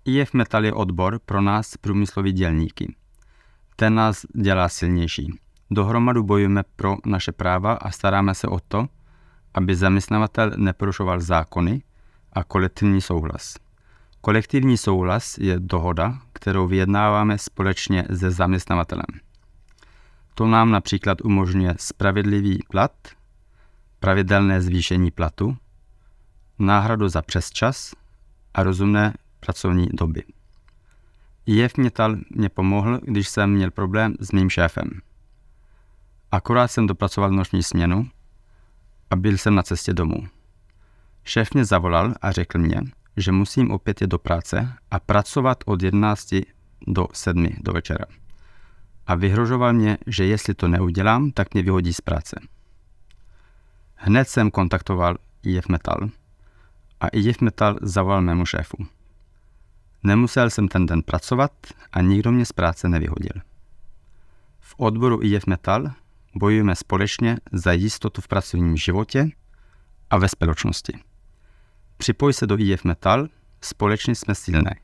IF Metal je odbor pro nás průmysloví dělníky. Ten nás dělá silnější. Dohromady bojujeme pro naše práva a staráme se o to, aby zaměstnavatel neporušoval zákony a kolektivní souhlas. Kolektivní souhlas je dohoda, kterou vyjednáváme společně se zaměstnavatelem. To nám například umožňuje spravedlivý plat, pravidelné zvýšení platu, náhradu za přesčas a rozumné pracovní doby. IF Metal mě pomohl, když jsem měl problém s mým šéfem. Akorát jsem dopracoval noční směnu a byl jsem na cestě domů. Šéf mě zavolal a řekl mě, že musím opět jít do práce a pracovat od 11 do 7 do večera. A vyhrožoval mě, že jestli to neudělám, tak mě vyhodí z práce. Hned jsem kontaktoval IF Metal a IF Metal zavolal mému šéfu. Nemusel jsem ten den pracovat a nikdo mě z práce nevyhodil. V odboru IF Metal bojujeme společně za jistotu v pracovním životě a ve společnosti. Připoj se do IF Metal, společně jsme silné.